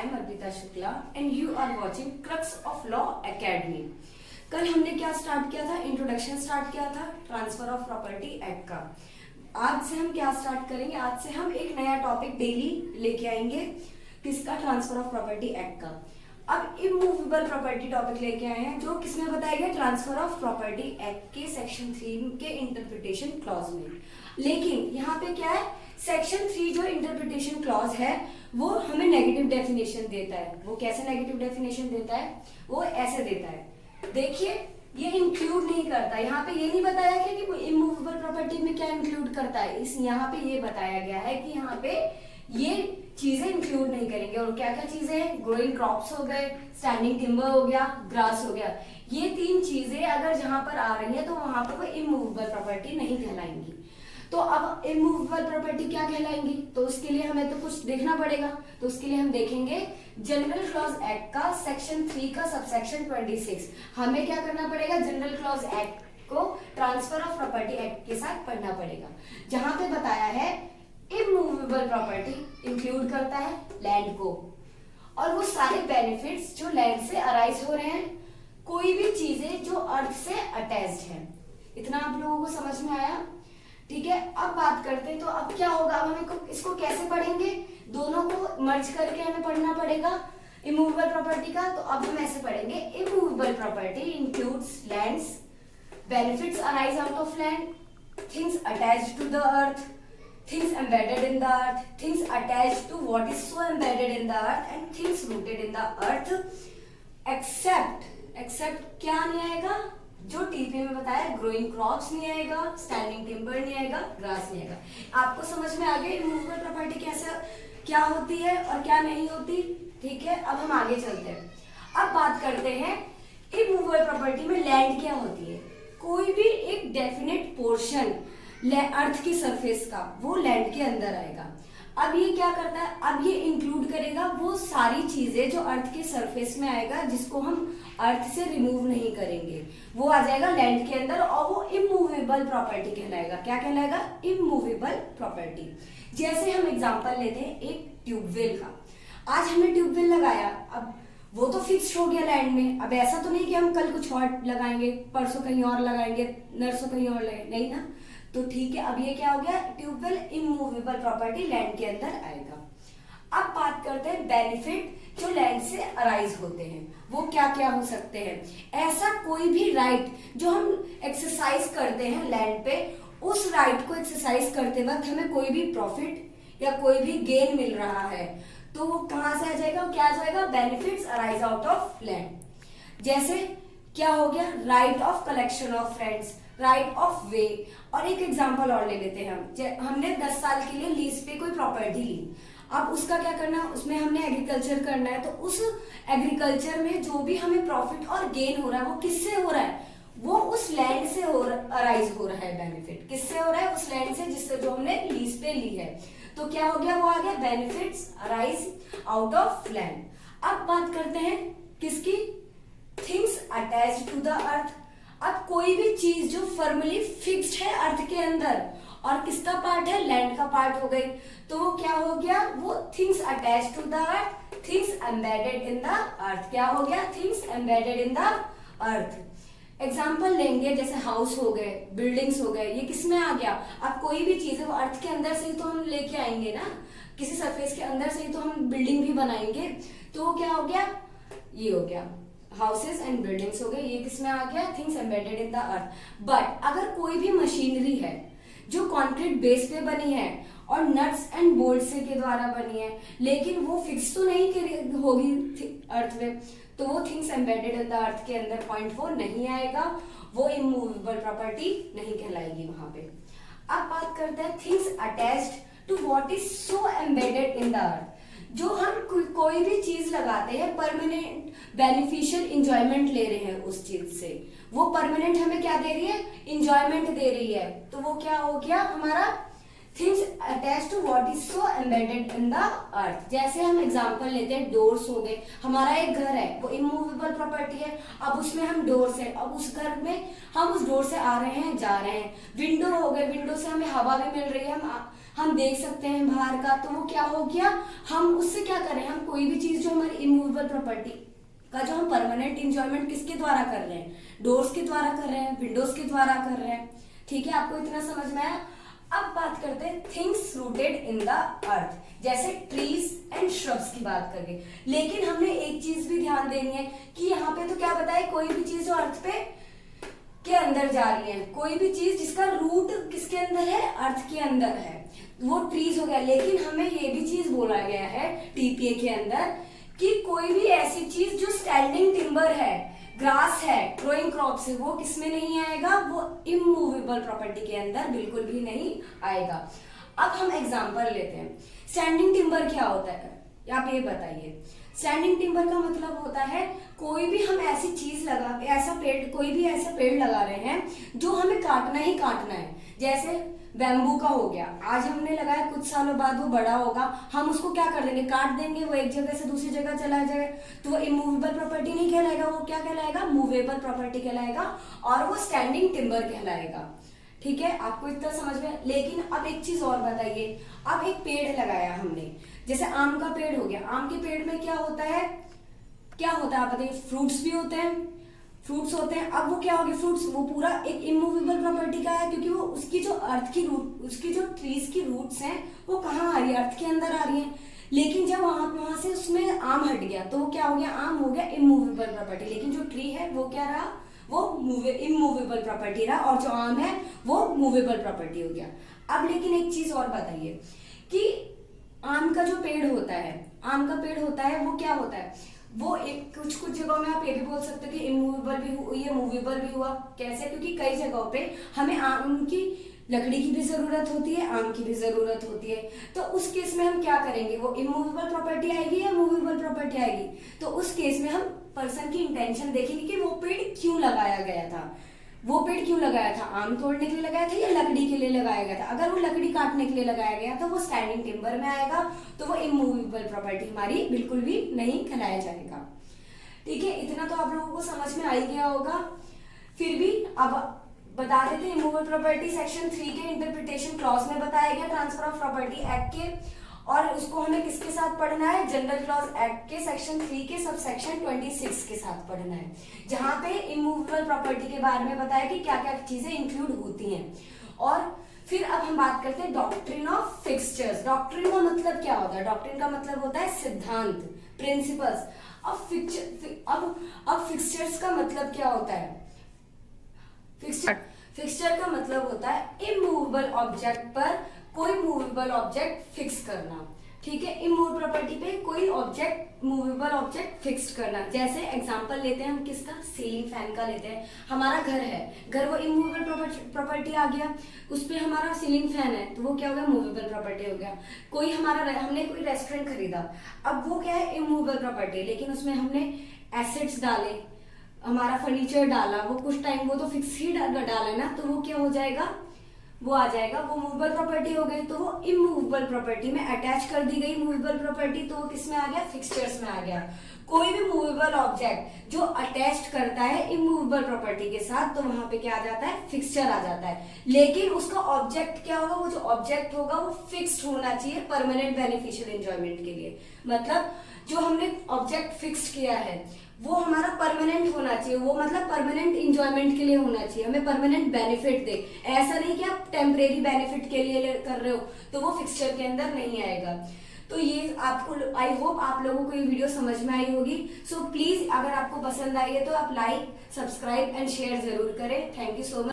am Arpita Shukla and you are watching Crux of Law Academy। कल हमने क्या start किया था? इंट्रोडक्शन स्टार्ट किया था ट्रांसफर ऑफ प्रॉपर्टी एक्ट का। आज से हम क्या स्टार्ट करेंगे? आज से हम एक नया टॉपिक डेली लेके आएंगे। किसका? ट्रांसफर ऑफ प्रॉपर्टी एक्ट का। अब इमूवेबल प्रॉपर्टी टॉपिक लेके आए हैं, जो किसमें बताया गया? ट्रांसफर ऑफ प्रॉपर्टी एक्ट के सेक्शन 3 के इंटरप्रिटेशन क्लॉज में। लेकिन यहाँ पे क्या है? सेक्शन 3 जो इंटरप्रिटेशन क्लॉज है वो हमें नेगेटिव डेफिनेशन देता है। वो कैसे नेगेटिव डेफिनेशन देता है? वो ऐसे देता है, देखिए ये इंक्लूड नहीं करता। यहाँ पे ये नहीं बताया गया कि वो इमूवेबल प्रॉपर्टी में क्या इंक्लूड करता है। इस यहाँ पे ये बताया गया है कि यहाँ पे ये चीजें इंक्लूड नहीं करेंगे। और क्या क्या चीजें हैं? ग्रोइंग क्रॉप्स हो गए, स्टैंडिंग टिम्बर हो गया, ग्रास हो गया। ये 3 चीजें अगर जहां पर आ रही है तो वहां पर वो इमूवेबल प्रॉपर्टी नहीं कहलाएंगी। तो अब इमूवेबल प्रॉपर्टी क्या कहलाएंगी? तो उसके लिए हमें तो कुछ देखना पड़ेगा। तो उसके लिए हम देखेंगे जनरल क्लॉज एक्ट का सेक्शन 3 का सबसेक्शन 26। हमें क्या करना पड़ेगा? जनरल क्लॉज एक्ट को ट्रांसफर ऑफ प्रॉपर्टी एक्ट के साथ पढ़ना पड़ेगा, जहां पे बताया है इमूवेबल प्रॉपर्टी इंक्लूड करता है लैंड को, और वो सारे बेनिफिट्स जो लैंड से अराइज हो रहे हैं, कोई भी चीजें जो अर्थ से अटैच्ड है। इतना आप लोगों को समझ में आया? ठीक है, अब बात करते हैं। तो अब क्या होगा? अब हमें इसको कैसे पढ़ेंगे? दोनों को मर्ज करके हमें पढ़ना पड़ेगा इमूवेबल प्रॉपर्टी का। तो अब हम ऐसे पढ़ेंगे, immovable property includes lands, benefits arise out of land, things attached to the earth, things embedded in the earth, things attached to what is so embedded in the earth and things rooted in the earth, except क्या नहीं आएगा? जो TP में बताया, growing crops नहीं आएगा, standing timber नहीं आएगा, ग्रास नहीं आएगा। आपको समझ में आ गया इमूवेबल प्रॉपर्टी कैसे क्या होती है और क्या नहीं होती? ठीक है, अब हम आगे चलते हैं। अब बात करते हैं इमूवेबल प्रॉपर्टी में लैंड क्या होती है। कोई भी एक डेफिनेट पोर्शन अर्थ की सरफेस का, वो लैंड के अंदर आएगा। अब ये क्या करता है? अब ये इंक्लूड करेगा वो सारी चीजें जो अर्थ के सरफेस में आएगा, जिसको हम अर्थ से रिमूव नहीं करेंगे, वो आ जाएगा लैंड के अंदर, और वो इमूवेबल प्रॉपर्टी कहलाएगा। क्या कहलाएगा? Immovable property. जैसे हम एग्जांपल लेते हैं एक ट्यूबवेल का। आज हमने ट्यूबवेल लगाया, अब वो तो फिक्स्ड हो गया लैंड में। अब ऐसा तो नहीं कि हम कल कुछ और लगाएंगे, परसों कहीं और लगाएंगे, नरसों कहीं और लगाएंगे, नहीं ना। तो ठीक है, अब ये क्या हो गया? ट्यूबवेल इमूवेबल प्रॉपर्टी लैंड के अंदर आएगा। अब बात करते हैं बेनिफिट जो लैंड से अराइज होते हैं, वो क्या क्या हो सकते हैं। ऐसा कोई भी राइट जो हम एक्सरसाइज करते हैं लैंड पे, उस राइट को एक्सरसाइज करते वक्त हमें कोई भी प्रॉफिट या कोई भी गेन मिल रहा है, तो वो कहां से आ जाएगा? क्या आ जाएगा? Benefits arise out of land. जैसे क्या हो गया? Right of collection of friends, right of वे। और एक एग्जांपल और ले लेते हैं हमने 10 साल के लिए लीज पे कोई प्रॉपर्टी ली। अब उसका क्या करना है? उसमें हमने एग्रीकल्चर करना है। तो उस एग्रीकल्चर में जो भी हमें प्रॉफिट और गेन हो रहा है, वो किससे हो रहा है? वो उस लैंड से अराइज हो रहा है। बेनिफिट किससे हो रहा है? उस लैंड से जिससे जो हमने लीज पे ली है। तो क्या हो गया? वो आ गया benefits arise out of land. अब बात करते हैं किसकी? Things attached to the earth. अब कोई भी चीज जो फॉर्मली फिक्स्ड है अर्थ के अंदर, और किसका पार्ट है? लैंड का पार्ट हो गई, तो वो क्या हो गया? वो things attached to the earth, things embedded in the earth. क्या हो गया? Things embedded in the earth. Example लेंगे, जैसे हाउस हो गए, बिल्डिंग्स हो गए, ये किसमें आ गया? अब कोई भी चीज है वो अर्थ के अंदर से ही तो हम लेके आएंगे ना, किसी सरफेस के अंदर से ही तो हम बिल्डिंग भी बनाएंगे। तो वो क्या हो गया? ये हो गया हाउसेस एंड बिल्डिंग्स हो गए। ये किसमें आ गया? Things embedded in the earth. But अगर कोई भी मशीनरी है जो कंक्रीट बेस पे बनी है और नट्स एंड बोल्ट्स के द्वारा बनी है, लेकिन वो फिक्स तो नहीं होगी अर्थ में, तो वो थिंग्स एम्बेडेड इन द अर्थ के अंदर पॉइंट 4 नहीं आएगा, वो इमूवेबल प्रॉपर्टी नहीं कहलाएगी वहां पे। अब बात करते हैं things attached to what is so embedded in the earth. जो हम कोई भी चीज लगाते हैं, परमानेंट बेनिफिशियल इंजॉयमेंट ले रहे हैं उस चीज से, वो परमानेंट हमें क्या दे रही है? इंजॉयमेंट दे रही है। तो वो क्या हो गया हमारा? Things attached to what is so embedded in the earth. जैसे हम एग्जांपल लेते हैं, डोर्स हो गए। हमारा एक घर है, वो इमूवेबल प्रॉपर्टी है। अब उसमें हम डोर्स है, अब उस घर में हम उस डोर से आ रहे हैं, जा रहे हैं। विंडो हो गए, विंडो से हमें हवा भी मिल रही है, हम देख सकते हैं बाहर का। तो वो क्या हो गया? हम उससे क्या कर रहे हैं? हम कोई भी चीज जो हमारी इमूवेबल प्रॉपर्टी का जो हम परमानेंट इंजॉयमेंट किसके द्वारा कर रहे हैं, डोर्स के द्वारा कर रहे हैं, विंडोज के द्वारा कर रहे हैं। ठीक है, आपको इतना समझ में आया। अब बात करते हैं things rooted in the earth, जैसे ट्रीज एंड श्रब्स की बात करेंगे। लेकिन हमने एक चीज भी ध्यान देनी है कि यहाँ पे तो क्या बताए, कोई भी चीज जो अर्थ पे के अंदर जा रही है, कोई भी चीज जिसका रूट किसके अंदर है, अर्थ के अंदर है, वो ट्रीज हो गया। लेकिन हमें ये भी चीज बोला गया है टीपीए के अंदर कि कोई भी ऐसी चीज जो स्टैंडिंग टिम्बर है, ग्रास है, ग्रोइंग क्रॉप्स है, वो किसमें नहीं आएगा, वो इमूवेबल प्रॉपर्टी के अंदर बिल्कुल भी नहीं आएगा। अब हम एग्जांपल लेते हैं। स्टैंडिंग टिम्बर क्या होता है, आप ये बताइए। स्टैंडिंग टिम्बर का मतलब होता है कोई भी हम ऐसी चीज लगा, ऐसा पेड़, कोई भी ऐसा पेड़ लगा रहे हैं जो हमें काटना ही काटना है। जैसे बैम्बू का हो गया, आज हमने लगाया, कुछ सालों बाद वो बड़ा होगा, हम उसको क्या कर देंगे, काट देंगे, वो एक जगह से दूसरी जगह चला जाएगा, तो वो इमूवेबल प्रॉपर्टी नहीं कहलाएगा, वो क्या कहलाएगा, मूवेबल प्रॉपर्टी कहलाएगा, और वो स्टैंडिंग टिम्बर कहलाएगा। ठीक है, आपको इतना समझ में। लेकिन अब एक चीज और बताइए, अब एक पेड़ लगाया हमने, जैसे आम का पेड़ हो गया, आम के पेड़ में क्या होता है, क्या होता है आप बताइए, फ्रूट्स भी होते हैं, फ्रूट्स होते हैं। अब वो क्या हो गया, फ्रूट्स वो पूरा एक इमूवेबल प्रॉपर्टी का है, क्योंकि वो उसकी जो अर्थ की रूट, उसकी जो ट्रीज की रूट्स हैं वो कहाँ आ रही है, अर्थ के अंदर आ रही है। लेकिन जब वहां से उसमें आम हट गया तो वो क्या हो गया, आम हो गया इमूवेबल प्रॉपर्टी। लेकिन जो ट्री है वो क्या रहा, वो इमूवेबल प्रॉपर्टी रहा, और जो आम है वो मूवेबल प्रॉपर्टी हो गया। अब लेकिन एक चीज और बताइए कि आम का जो पेड़ होता है, आम का पेड़ होता है, वो क्या होता है, वो एक कुछ जगहों में आप ये भी बोल सकते हो कि इमूवेबल भी हुआ, ये मूवेबल भी हुआ। कैसे, क्योंकि कई जगहों पे हमें आम की लकड़ी की भी जरूरत होती है, आम की भी जरूरत होती है। तो उस केस में हम क्या करेंगे, वो इमूवेबल प्रॉपर्टी आएगी या मूवेबल प्रॉपर्टी आएगी। तो उस केस में हम पर्सन की इंटेंशन देखेंगे कि वो पेड़ क्यों लगाया गया था, वो पेड़ क्यों लगाया था, आम तोड़ने के लिए लगाया था या लकड़ी के लिए लगाया गया था। अगर वो लकड़ी काटने के लिए लगाया गया तो वो स्टैंडिंग टिम्बर में आएगा, तो वो इमूवेबल प्रॉपर्टी हमारी बिल्कुल भी नहीं कहलाया जाएगा। ठीक है, इतना तो आप लोगों को समझ में आ ही गया होगा। फिर भी अब बता देते हैं, इमूवेबल प्रॉपर्टी सेक्शन 3 के इंटरप्रिटेशन क्लॉज में बताया गया ट्रांसफर ऑफ प्रॉपर्टी एक्ट के, और उसको हमें किसके साथ पढ़ना है, जनरल क्लॉज एक्ट के सेक्शन 3 के सब सेक्शन 26 के साथ पढ़ना है, जहां पे इमूवेबल प्रॉपर्टी के बारे में बताया कि क्या क्या चीजें इंक्लूड होती हैं। और फिर अब हम बात करते हैं डॉक्ट्रिन ऑफ फिक्सचर्स। डॉक्ट्रिन का मतलब क्या होता है, डॉक्ट्रिन का मतलब होता है सिद्धांत, प्रिंसिपल्स। अब फिक्सचर्स का मतलब क्या होता है, फिक्सचर का मतलब होता है इमूवेबल ऑब्जेक्ट पर कोई मूवेबल ऑब्जेक्ट फिक्स करना। ठीक है, इमूवेबल प्रॉपर्टी पे कोई ऑब्जेक्ट, मूवेबल ऑब्जेक्ट फिक्स करना। जैसे एग्जांपल लेते हैं हम किसका, सीलिंग फैन का लेते हैं। हमारा घर है, घर वो इमूवेबल प्रॉपर्टी आ गया, उस पे हमारा सीलिंग फैन है, तो वो क्या हो गया, मूवेबल प्रॉपर्टी हो गया। कोई हमारा, हमने कोई रेस्टोरेंट खरीदा, अब वो क्या है, इमूवेबल प्रॉपर्टी, लेकिन उसमें हमने एसेट्स डाले, हमारा फर्नीचर डाला, वो कुछ टाइम, वो तो फिक्स ही डाला ना, तो वो क्या हो जाएगा, वो आ जाएगा, वो मूवेबल प्रॉपर्टी हो गई। तो वो इमूवेबल प्रॉपर्टी में अटैच कर दी गई मूवेबल प्रॉपर्टी, तो वो किस में आ गया, फिक्सचर्स में आ गया। कोई भी मूवेबल ऑब्जेक्ट जो अटैच करता है इमूवेबल प्रॉपर्टी के साथ, तो वहां पे क्या आ जाता है, फिक्सचर आ जाता है। लेकिन उसका ऑब्जेक्ट क्या होगा, वो जो ऑब्जेक्ट होगा वो फिक्स्ड होना चाहिए परमानेंट बेनिफिशियल एंजॉयमेंट के लिए। मतलब जो हमने ऑब्जेक्ट फिक्स किया है वो हमारा परमानेंट होना चाहिए, वो मतलब परमानेंट इंजॉयमेंट के लिए होना चाहिए, हमें परमानेंट बेनिफिट दे। ऐसा नहीं कि आप टेम्परेरी बेनिफिट के लिए कर रहे हो तो वो फिक्सचर के अंदर नहीं आएगा। तो ये आपको, आई होप आप लोगों को ये वीडियो समझ में आई होगी। सो प्लीज अगर आपको पसंद आई है तो आप लाइक, सब्सक्राइब एंड शेयर जरूर करें। Thank you so much.